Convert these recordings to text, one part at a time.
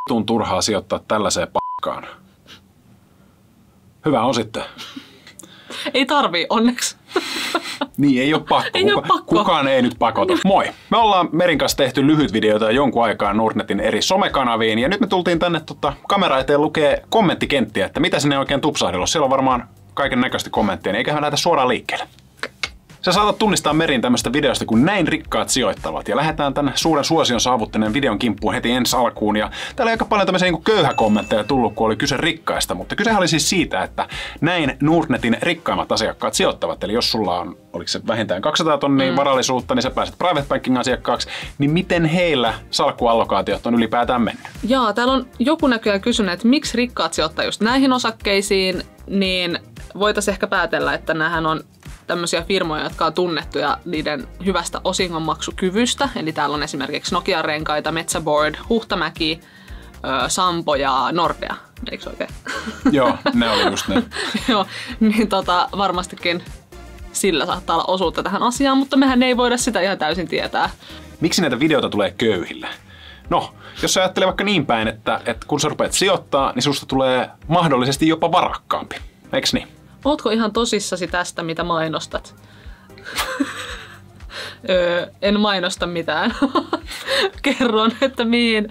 vittuun turhaa sijoittaa tällaiseen p***kaan. Hyvä on sitten. Ei tarvii, onneksi. Niin, ei ole pakko. Ei ole pakko. Kukaan ei nyt pakota. Moi! Me ollaan Merin kanssa tehty lyhyt videoita jonkun aikaa Nordnetin eri somekanaviin, ja nyt me tultiin tänne kamera eteen lukee kommenttikenttiä, että mitä sinne oikein tupsahdellut. Siellä on varmaan kaiken näköistä kommenttia, niin eiköhän lähdetä suoraan liikkeelle. Sä saatat tunnistaa Merin tämmöistä videosta, kun näin rikkaat sijoittavat. Ja lähdetään tänne suuren suosion saavuttaneen videon kimppuun heti ensi alkuun. Ja täällä on aika paljon tämmöisiä niin köyhäkommentteja tullut, kun oli kyse rikkaista. Mutta kysehän oli siis siitä, että näin Nordnetin rikkaimmat asiakkaat sijoittavat. Eli jos sulla on, oliko se vähintään 200 tonnia varallisuutta, niin sä pääset private banking asiakkaaksi. Niin miten heillä salkkuallokaatiot on ylipäätään mennyt? Jaa, täällä on joku näköjään kysynyt, että miksi rikkaat sijoittaa just näihin osakkeisiin, niin voitaisiin ehkä päätellä, että näähän on tämmöisiä firmoja, jotka on tunnettuja niiden hyvästä osingonmaksukyvystä. Eli täällä on esimerkiksi Nokia-renkaita, Metsäboard, Huhtamäki, Sampo ja Nordea. Eikö oikein? Joo, ne oli just ne. Joo, niin varmastikin sillä saattaa olla osuutta tähän asiaan, mutta mehän ei voida sitä ihan täysin tietää. Miksi näitä videoita tulee köyhille? No, jos sä ajattelee vaikka niin päin, että kun sä rupeat sijoittaa, niin susta tulee mahdollisesti jopa varakkaampi. Eiks niin? Ootko ihan tosissasi tästä, mitä mainostat? En mainosta mitään. Kerron, että mihin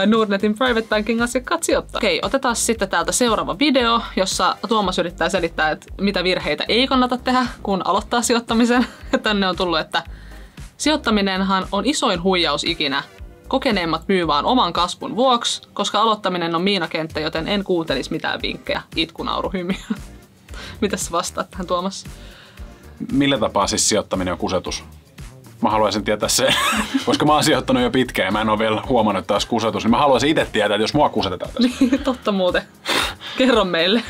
Nordnetin private banking asiakkaat sijoittaa. Okei, otetaan sitten täältä seuraava video, jossa Tuomas yrittää selittää, että mitä virheitä ei kannata tehdä, kun aloittaa sijoittamisen. Tänne on tullut, että sijoittaminenhan on isoin huijaus ikinä. Kokeneemmat myy vaan oman kasvun vuoksi, koska aloittaminen on miinakenttä, joten en kuuntelisi mitään vinkkejä. Itku, nauru, hymy. Mitäs sä vastaat tähän, Tuomas? Millä tapaa siis sijoittaminen on kusetus? Mä haluaisin tietää sen, koska mä oon sijoittanut jo pitkään ja mä en ole vielä huomannut taas kusetus, niin mä haluaisin itse tietää, että jos mua kusetetaan tästä. Niin, totta muuten. Kerro meille.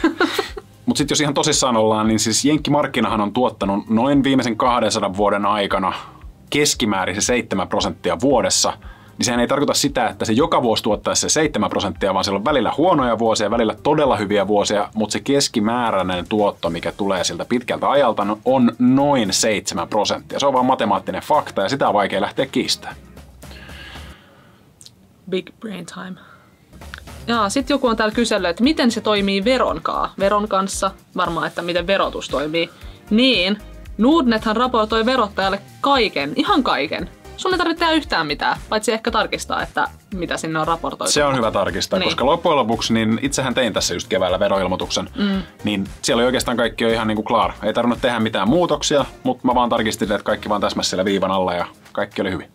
Mut sit jos ihan tosissaan ollaan, niin siis jenkkimarkkinahan on tuottanut noin viimeisen 200 vuoden aikana keskimäärin se 7% vuodessa. Niin sehän ei tarkoita sitä, että se joka vuosi tuottaisi se 7%, vaan siellä on välillä huonoja vuosia, välillä todella hyviä vuosia, mutta se keskimääräinen tuotto, mikä tulee siltä pitkältä ajalta, on noin 7%. Se on vaan matemaattinen fakta ja sitä on vaikea lähteä kiistämään. Big brain time. Ja sitten joku on täällä kysellyt, että miten se toimii veron kanssa, varmaan, että miten verotus toimii. Niin, Nordnethan raportoi verottajalle kaiken, ihan kaiken. Sun ei tarvitse tehdä yhtään mitään, paitsi ehkä tarkistaa, että mitä sinne on raportoitu. Se on hyvä tarkistaa, niin. Koska loppujen lopuksi, niin itsehän tein tässä just keväällä veroilmoituksen, niin siellä oli oikeastaan kaikki jo ihan niin kuin klar. Ei tarvinnut tehdä mitään muutoksia, mutta mä vaan tarkistin, että kaikki vaan täsmäsi siellä viivan alla ja kaikki oli hyvin.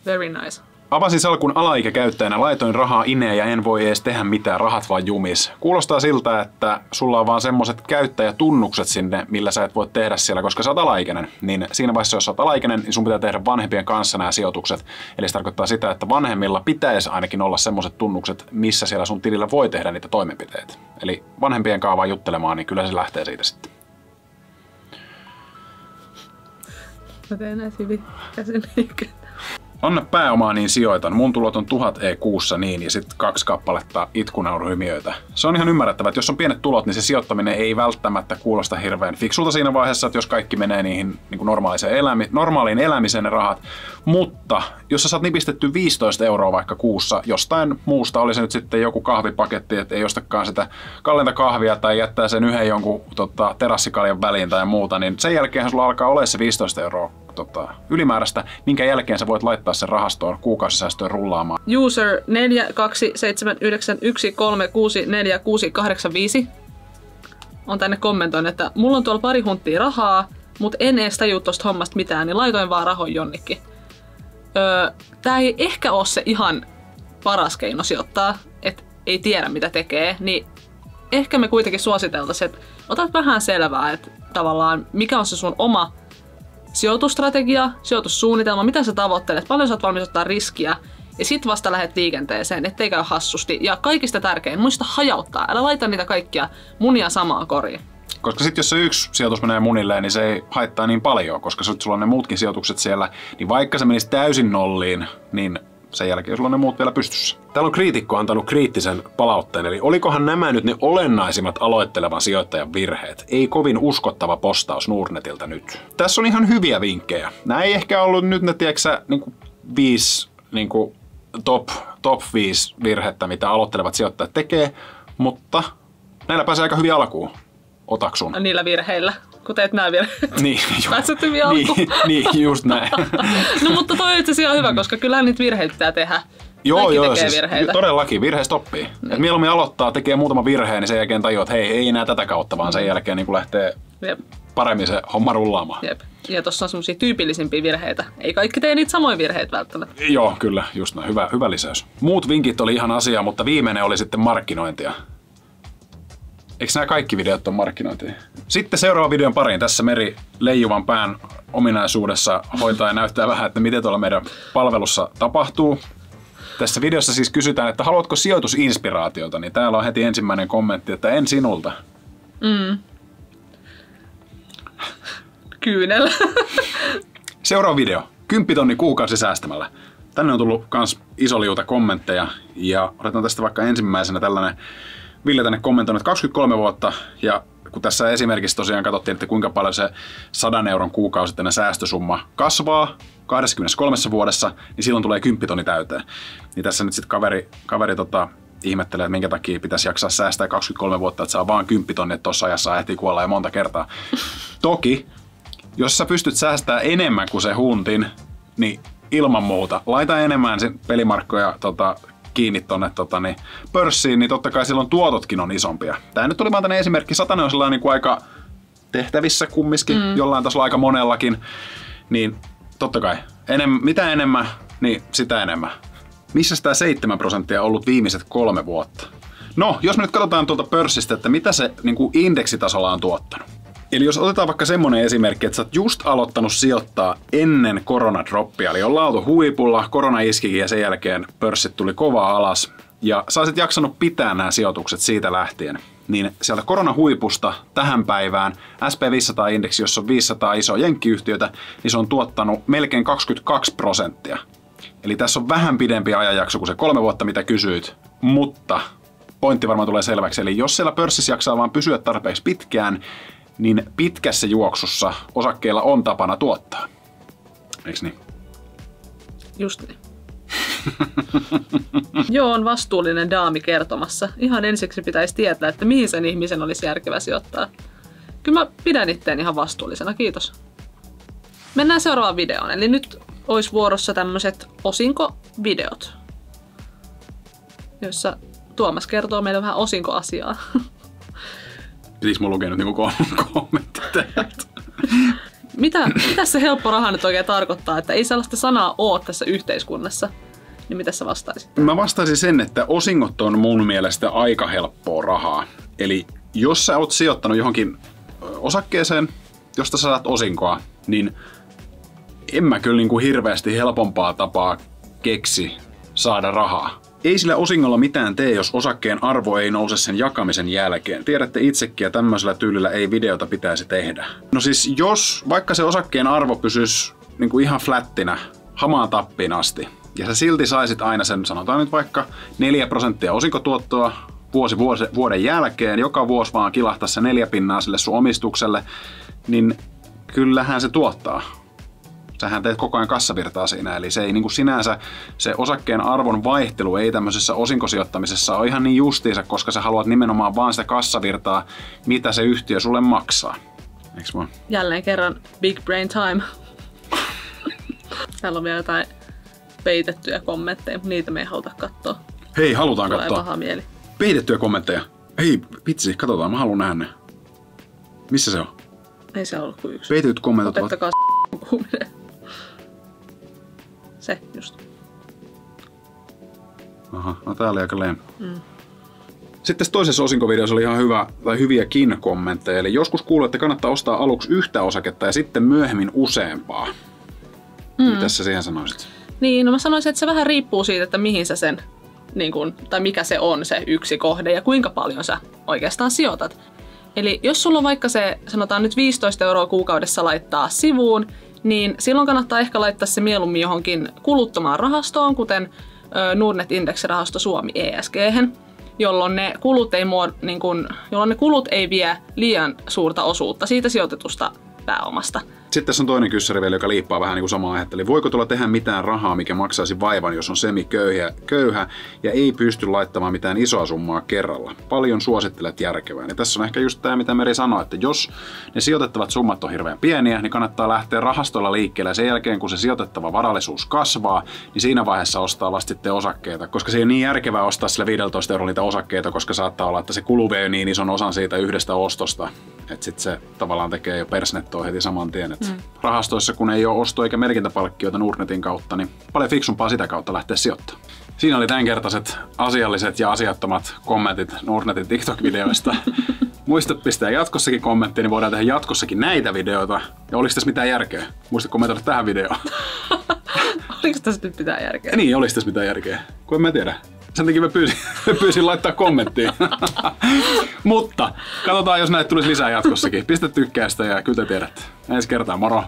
Very nice. Avasin salkun alaikäkäyttäjänä, laitoin rahaa ineen ja en voi edes tehdä mitään, rahat vaan jumis. Kuulostaa siltä, että sulla on vaan semmoset käyttäjätunnukset sinne, millä sä et voi tehdä siellä, koska sä oot alaikäinen. Niin siinä vaiheessa, jos sä oot alaikäinen, niin sun pitää tehdä vanhempien kanssa nämä sijoitukset. Eli se tarkoittaa sitä, että vanhemmilla pitäisi ainakin olla semmoset tunnukset, missä siellä sun tilillä voi tehdä niitä toimenpiteitä. Eli vanhempien kanssa vaan juttelemaan, niin kyllä se lähtee siitä sitten. Mä teen näitä hyvin käsin liikkeet. Anna pääomaa, niin sijoitan. Mun tulot on 1000 kuussa niin ja sitten 2 kappaletta itkunauruhymiöitä. Se on ihan ymmärrettävää, että jos on pienet tulot, niin se sijoittaminen ei välttämättä kuulosta hirveän fiksulta siinä vaiheessa, että jos kaikki menee niihin niin kuin normaaliin elämiseen ne rahat. Mutta jos sä saat nipistetty 15 € vaikka kuussa jostain muusta, oli se nyt sitten joku kahvipaketti, että ei ostakaan sitä kalleinta kahvia tai jättää sen yhden jonkun terassikaljan väliin tai muuta, niin sen jälkeen sulla alkaa olla se 15 € ylimääräistä, minkä jälkeen sä voit laittaa sen rahastoon kuukausisäästöön rullaamaan. User 42791364685 on tänne kommentoinut, että mulla on tuolla pari hunttia rahaa, mutta en edes tajua tosta hommasta mitään, niin laitoin vaan rahoja jonnekin. Tää ei ehkä ole se ihan paras keino sijoittaa, että ei tiedä mitä tekee, niin ehkä me kuitenkin suositeltaisiin, että otat vähän selvää, että tavallaan mikä on se sun oma sijoitusstrategia, sijoitussuunnitelma, mitä sä tavoittelet, paljon sä oot valmis ottaa riskiä ja sit vasta lähdet liikenteeseen, ettei käy hassusti. Ja kaikista tärkein, muista hajauttaa, älä laita niitä kaikkia munia samaan koriin. Koska sitten jos se yksi sijoitus menee munille, niin se ei haittaa niin paljon, koska sulla on ne muutkin sijoitukset siellä, niin vaikka se menisi täysin nolliin, niin sen jälkeen sulla on ne muut vielä pystyssä. Täällä on kriitikko antanut kriittisen palautteen, eli olikohan nämä nyt ne olennaisimmat aloittelevan sijoittajan virheet? Ei kovin uskottava postaus Nordnetiltä nyt. Tässä on ihan hyviä vinkkejä. Nämä ei ehkä ollut nyt ne, tiedätkö, 5 top 5 virhettä, mitä aloittelevat sijoittajat tekee, mutta näillä pääsee aika hyvin alkuun. Otaksun. Niillä virheillä, kun teet nämä virheet. Niin, pääset hyvin alkuun. Niin, just näin. No mutta toi on itse asiassa hyvä, koska kyllähän niitä virheitä pitää tehdä. Joo, siis virheitä. Todellakin, virheistä oppii. Et mieluummin aloittaa, tekee muutama virheen, niin sen jälkeen tajuaa, että hei, ei enää tätä kautta, vaan sen jälkeen niin lähtee paremmin se homma rullaamaan. Jep. Ja tuossa on semmosia tyypillisimpiä virheitä. Ei kaikki tee niitä samoja virheitä välttämättä. Joo, kyllä, just näin. Hyvä lisäys. Muut vinkit oli ihan asiaa, mutta viimeinen oli sitten markkinointia. Eikö nämä kaikki videot ole markkinointia? Sitten seuraavan videon pariin. Tässä Meri leijuvan pään ominaisuudessa hoitaa ja näyttää vähän, että miten tuolla meidän palvelussa tapahtuu. Tässä videossa siis kysytään, että haluatko sijoitusinspiraatiota, niin täällä on heti ensimmäinen kommentti, että en sinulta. Kyynel. Seuraava video. 10 000 kuukausi säästämällä. Tänne on tullut kans iso liuta kommentteja ja otetaan tästä vaikka ensimmäisenä tällainen. Ville tänne kommentoinut 23 vuotta ja kun tässä esimerkiksi tosiaan katsottiin, että kuinka paljon se 100 euron kuukausittainen säästösumma kasvaa 23 vuodessa, niin silloin tulee 10 000 täyteen. Niin tässä nyt sitten kaveri ihmettelee, että minkä takia pitäisi jaksaa säästää 23 vuotta, että saa vaan 10 000, että tuossa ajassa ehtii kuolla jo monta kertaa. Toki, jos sä pystyt säästämään enemmän kuin se huntin, niin ilman muuta, laita enemmän sen pelimarkkoja kiinni tonne pörssiin, niin totta kai silloin tuototkin on isompia. Tää nyt oli vaan tänne esimerkki, 100 on sellainen niin aika tehtävissä kumminkin, jollain tasolla aika monellakin, niin totta kai, mitä enemmän, niin sitä enemmän. Missä tämä 7% on ollut viimeiset 3 vuotta? No, jos me nyt katsotaan tuolta pörssistä, että mitä se niin kuin indeksitasolla on tuottanut. Eli jos otetaan vaikka semmonen esimerkki, että sä oot just aloittanut sijoittaa ennen koronadroppia, eli ollaan oltu huipulla, korona iskikin ja sen jälkeen pörssit tuli kovaa alas, ja sä olisit jaksanut pitää nämä sijoitukset siitä lähtien, niin sieltä koronahuipusta tähän päivään SP500-indeksi, jossa on 500 isoa jenkkiyhtiötä, niin se on tuottanut melkein 22%. Eli tässä on vähän pidempi ajanjakso kuin se 3 vuotta, mitä kysyit, mutta pointti varmaan tulee selväksi. Eli jos siellä pörssissä jaksaa vaan pysyä tarpeeksi pitkään, niin pitkässä juoksussa osakkeilla on tapana tuottaa. Eiks niin? Just niin. Joo, on vastuullinen daami kertomassa. Ihan ensiksi pitäisi tietää, että mihin sen ihmisen olisi järkevä sijoittaa. Kyllä mä pidän itteen ihan vastuullisena, kiitos. Mennään seuraavaan videoon. Eli nyt olisi vuorossa tämmöiset osinkovideot, joissa Tuomas kertoo meille vähän osinkoasiaa. Pitikö mun lukea nyt niinku kommentti täältä? Mitä se helppo raha nyt oikein tarkoittaa, että ei sellaista sanaa ole tässä yhteiskunnassa? Niin mitä sä vastaisit? Mä vastaisin sen, että osingot on mun mielestä aika helppoa rahaa. Eli jos sä oot sijoittanut johonkin osakkeeseen, josta sä saat osinkoa, niin en mä kyllä niinku hirveästi helpompaa tapaa keksi saada rahaa. Ei sillä osingolla mitään tee, jos osakkeen arvo ei nouse sen jakamisen jälkeen. Tiedätte itsekin, ja tämmöisellä tyylillä ei videota pitäisi tehdä. No siis jos vaikka se osakkeen arvo pysyisi niinku ihan flättinä, hamaan tappiin asti, ja sä silti saisit aina sen, sanotaan nyt vaikka 4% osinkotuottoa vuoden jälkeen, joka vuosi vaan kilahtaa se 4% sille sun omistukselle, niin kyllähän se tuottaa. Sähän teet koko ajan kassavirtaa siinä, eli se ei niin kuin sinänsä, se osakkeen arvon vaihtelu ei tämmöisessä osinkosijoittamisessa ole ihan niin justiinsa, koska sä haluat nimenomaan vaan sitä kassavirtaa, mitä se yhtiö sulle maksaa. Eiks vaan? Jälleen kerran big brain time. Täällä on vielä jotain peitettyjä kommentteja, mutta niitä me ei haluta katsoa. Hei, halutaan katsoa. Tulee paha mieli. Peitettyjä kommentteja. Hei, vitsi, katsotaan, mä haluan nähdä ne. Missä se on? Ei se ollut kuin yksi. Peitetyt kommentit ovat... Opettakaa puhuminen. Se just. Aha, no tää oli aika leem. Sitten toisessa osinkovideossa oli ihan hyvä, tai hyviäkin kommentteja. Eli joskus kuulee, että kannattaa ostaa aluksi yhtä osaketta ja sitten myöhemmin useampaa. Mitä sä siihen sanoisit? Niin, no mä sanoisin, että se vähän riippuu siitä, että mihin sä sen, niin kun, tai mikä se on se yksi kohde ja kuinka paljon sä oikeastaan sijoitat. Eli jos sulla on vaikka se, sanotaan nyt 15 € kuukaudessa laittaa sivuun, niin silloin kannattaa ehkä laittaa se mieluummin johonkin kuluttomaan rahastoon, kuten Nordnet-indeksirahasto Suomi ESG:hen, jolloin ne kulut ei vie liian suurta osuutta siitä sijoitetusta pääomasta. Sitten tässä on toinen kyssäri vielä, joka liippaa vähän niin kuin samaa aihetta. Eli voiko tulla tehdä mitään rahaa, mikä maksaisi vaivan, jos on semiköyhä ja ei pysty laittamaan mitään isoa summaa kerralla? Paljon suosittelet järkevää. Ja tässä on ehkä just tämä, mitä Meri sanoi, että jos ne sijoitettavat summat on hirveän pieniä, niin kannattaa lähteä rahastolla liikkeelle. Ja sen jälkeen, kun se sijoitettava varallisuus kasvaa, niin siinä vaiheessa ostaa vasta sitten osakkeita. Koska se ei ole niin järkevää ostaa sille 15 € niitä osakkeita, koska saattaa olla, että se kulu vie niin ison osan siitä yhdestä ostosta, että sitten se tavallaan tekee jo persnettoa heti saman tien. Rahastoissa, kun ei ole osto- eikä merkintäpalkkioita Nordnetin kautta, niin paljon fiksumpaa sitä kautta lähteä sijoittamaan. Siinä oli tämänkertaiset asialliset ja asiattomat kommentit Nordnetin TikTok-videoista. Muista pistää jatkossakin kommenttia, niin voidaan tehdä jatkossakin näitä videoita. Ja oliko tässä mitään järkeä? Muista kommentoida tähän videoon. Oliko tässä nyt mitään järkeä? Niin, olisi tässä mitään järkeä. Kun en mä tiedä. Sen takia mä pyysin laittaa kommenttiin. Mutta katsotaan, jos näitä tulisi lisää jatkossakin. Pistä tykkäystä ja kyllä te tiedät. Ensi kertaa, moro!